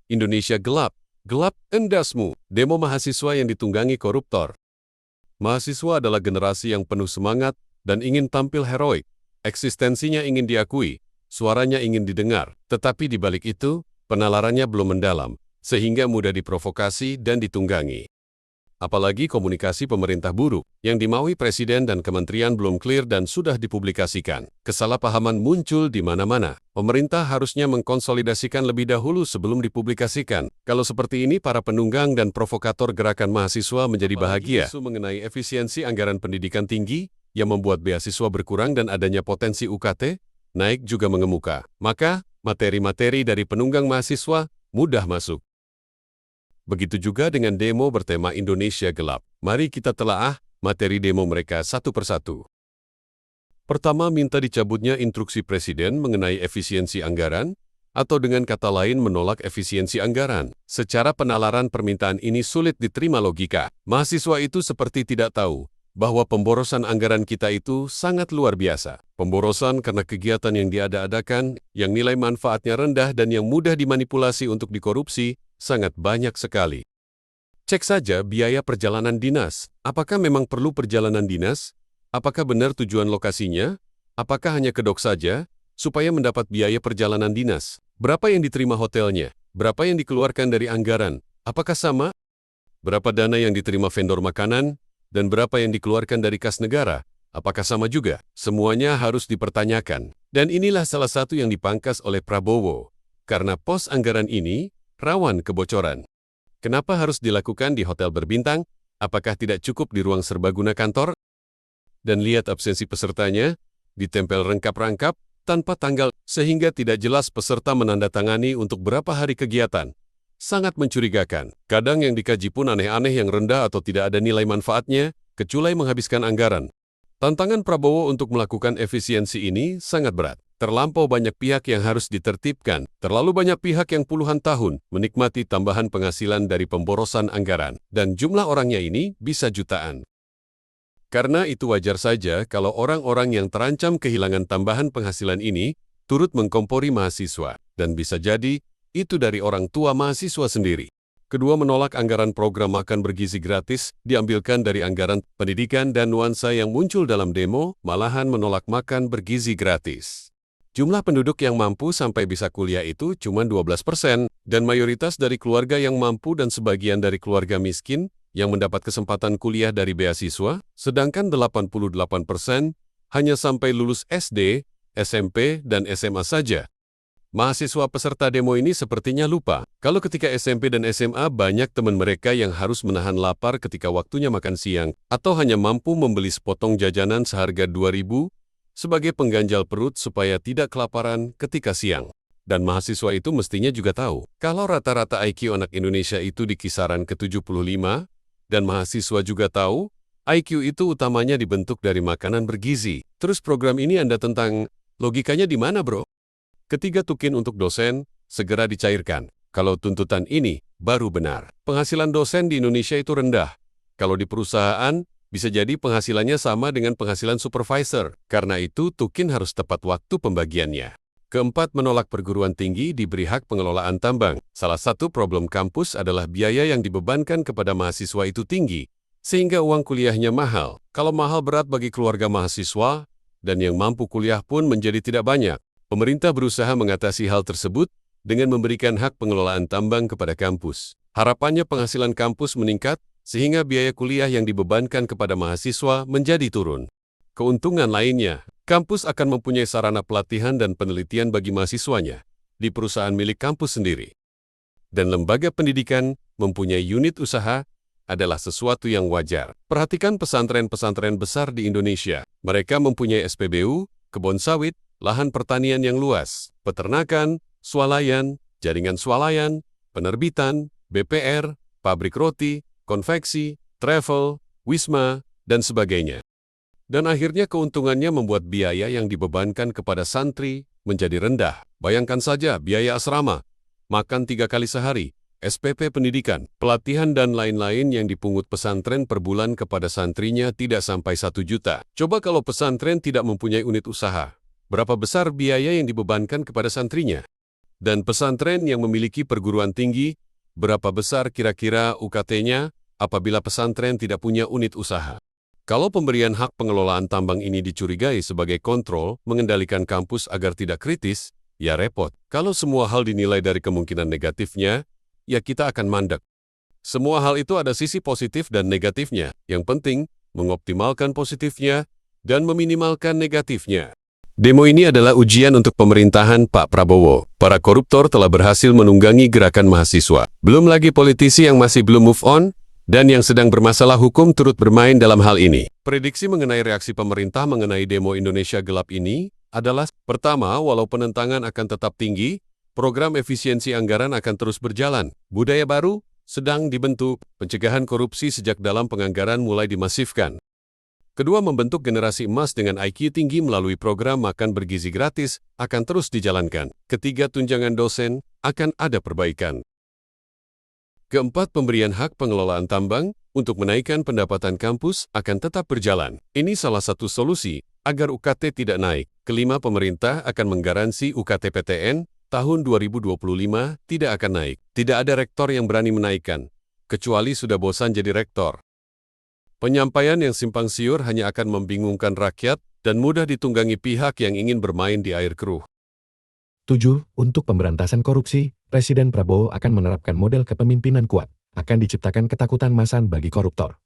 Indonesia gelap, gelap endasmu. Demo mahasiswa yang ditunggangi koruptor. Mahasiswa adalah generasi yang penuh semangat dan ingin tampil heroik. Eksistensinya ingin diakui, suaranya ingin didengar. Tetapi di balik itu, penalarannya belum mendalam, sehingga mudah diprovokasi dan ditunggangi. Apalagi komunikasi pemerintah buruk, yang dimaui presiden dan kementerian belum clear dan sudah dipublikasikan. Kesalahpahaman muncul di mana-mana. Pemerintah harusnya mengkonsolidasikan lebih dahulu sebelum dipublikasikan. Kalau seperti ini, para penunggang dan provokator gerakan mahasiswa menjadi bahagia. Isu mengenai efisiensi anggaran pendidikan tinggi, yang membuat beasiswa berkurang dan adanya potensi UKT, naik juga mengemuka. Maka, materi-materi dari penunggang mahasiswa mudah masuk. Begitu juga dengan demo bertema Indonesia Gelap. Mari kita telaah materi demo mereka satu persatu. Pertama, minta dicabutnya instruksi Presiden mengenai efisiensi anggaran, atau dengan kata lain menolak efisiensi anggaran. Secara penalaran permintaan ini sulit diterima logika. Mahasiswa itu seperti tidak tahu bahwa pemborosan anggaran kita itu sangat luar biasa. Pemborosan karena kegiatan yang diada-adakan, yang nilai manfaatnya rendah dan yang mudah dimanipulasi untuk dikorupsi, sangat banyak sekali. Cek saja biaya perjalanan dinas. Apakah memang perlu perjalanan dinas? Apakah benar tujuan lokasinya? Apakah hanya kedok saja, supaya mendapat biaya perjalanan dinas? Berapa yang diterima hotelnya? Berapa yang dikeluarkan dari anggaran? Apakah sama? Berapa dana yang diterima vendor makanan? Dan berapa yang dikeluarkan dari kas negara? Apakah sama juga? Semuanya harus dipertanyakan. Dan inilah salah satu yang dipangkas oleh Prabowo. Karena pos anggaran ini rawan kebocoran. Kenapa harus dilakukan di hotel berbintang? Apakah tidak cukup di ruang serbaguna kantor? Dan lihat absensi pesertanya, ditempel rangkap-rangkap, tanpa tanggal, sehingga tidak jelas peserta menandatangani untuk berapa hari kegiatan. Sangat mencurigakan. Kadang yang dikaji pun aneh-aneh yang rendah atau tidak ada nilai manfaatnya, kecuali menghabiskan anggaran. Tantangan Prabowo untuk melakukan efisiensi ini sangat berat. Terlampau banyak pihak yang harus ditertibkan, terlalu banyak pihak yang puluhan tahun menikmati tambahan penghasilan dari pemborosan anggaran, dan jumlah orangnya ini bisa jutaan. Karena itu wajar saja kalau orang-orang yang terancam kehilangan tambahan penghasilan ini turut mengkompori mahasiswa, dan bisa jadi itu dari orang tua mahasiswa sendiri. Kedua, menolak anggaran program makan bergizi gratis diambilkan dari anggaran pendidikan dan nuansa yang muncul dalam demo, malahan menolak makan bergizi gratis. Jumlah penduduk yang mampu sampai bisa kuliah itu cuma 12%, dan mayoritas dari keluarga yang mampu dan sebagian dari keluarga miskin yang mendapat kesempatan kuliah dari beasiswa, sedangkan 88% hanya sampai lulus SD, SMP, dan SMA saja. Mahasiswa peserta demo ini sepertinya lupa, kalau ketika SMP dan SMA banyak teman mereka yang harus menahan lapar ketika waktunya makan siang, atau hanya mampu membeli sepotong jajanan seharga 2.000, sebagai pengganjal perut supaya tidak kelaparan ketika siang. Dan mahasiswa itu mestinya juga tahu, kalau rata-rata IQ anak Indonesia itu di kisaran ke-75, dan mahasiswa juga tahu, IQ itu utamanya dibentuk dari makanan bergizi. Terus program ini Anda tentang, logikanya di mana bro? Ketiga, tukin untuk dosen, segera dicairkan. Kalau tuntutan ini baru benar. Penghasilan dosen di Indonesia itu rendah. Kalau di perusahaan, bisa jadi penghasilannya sama dengan penghasilan supervisor. Karena itu, tukin harus tepat waktu pembagiannya. Keempat, menolak perguruan tinggi diberi hak pengelolaan tambang. Salah satu problem kampus adalah biaya yang dibebankan kepada mahasiswa itu tinggi, sehingga uang kuliahnya mahal. Kalau mahal berat bagi keluarga mahasiswa, dan yang mampu kuliah pun menjadi tidak banyak. Pemerintah berusaha mengatasi hal tersebut dengan memberikan hak pengelolaan tambang kepada kampus. Harapannya penghasilan kampus meningkat, sehingga biaya kuliah yang dibebankan kepada mahasiswa menjadi turun. Keuntungan lainnya, kampus akan mempunyai sarana pelatihan dan penelitian bagi mahasiswanya di perusahaan milik kampus sendiri. Dan lembaga pendidikan mempunyai unit usaha adalah sesuatu yang wajar. Perhatikan pesantren-pesantren besar di Indonesia. Mereka mempunyai SPBU, kebun sawit, lahan pertanian yang luas, peternakan, swalayan, jaringan swalayan, penerbitan, BPR, pabrik roti, konveksi, travel, wisma, dan sebagainya. Dan akhirnya keuntungannya membuat biaya yang dibebankan kepada santri menjadi rendah. Bayangkan saja biaya asrama, makan 3 kali sehari, SPP pendidikan, pelatihan dan lain-lain yang dipungut pesantren per bulan kepada santrinya tidak sampai 1 juta. Coba kalau pesantren tidak mempunyai unit usaha, berapa besar biaya yang dibebankan kepada santrinya? Dan pesantren yang memiliki perguruan tinggi, berapa besar kira-kira UKT-nya apabila pesantren tidak punya unit usaha? Kalau pemberian hak pengelolaan tambang ini dicurigai sebagai kontrol mengendalikan kampus agar tidak kritis, ya repot. Kalau semua hal dinilai dari kemungkinan negatifnya, ya kita akan mandek. Semua hal itu ada sisi positif dan negatifnya. Yang penting, mengoptimalkan positifnya dan meminimalkan negatifnya. Demo ini adalah ujian untuk pemerintahan Pak Prabowo. Para koruptor telah berhasil menunggangi gerakan mahasiswa. Belum lagi politisi yang masih belum move on, dan yang sedang bermasalah hukum turut bermain dalam hal ini. Prediksi mengenai reaksi pemerintah mengenai demo Indonesia Gelap ini adalah, pertama, walau penentangan akan tetap tinggi, program efisiensi anggaran akan terus berjalan. Budaya baru sedang dibentuk, pencegahan korupsi sejak dalam penganggaran mulai dimasifkan. Kedua, membentuk generasi emas dengan IQ tinggi melalui program makan bergizi gratis akan terus dijalankan. Ketiga, tunjangan dosen akan ada perbaikan. Keempat, pemberian hak pengelolaan tambang untuk menaikkan pendapatan kampus akan tetap berjalan. Ini salah satu solusi agar UKT tidak naik. Kelima, pemerintah akan menggaransi UKT PTN tahun 2025 tidak akan naik. Tidak ada rektor yang berani menaikkan, kecuali sudah bosan jadi rektor. Penyampaian yang simpang siur hanya akan membingungkan rakyat dan mudah ditunggangi pihak yang ingin bermain di air keruh. 7. Untuk pemberantasan korupsi, Presiden Prabowo akan menerapkan model kepemimpinan kuat. Akan diciptakan ketakutan masan bagi koruptor.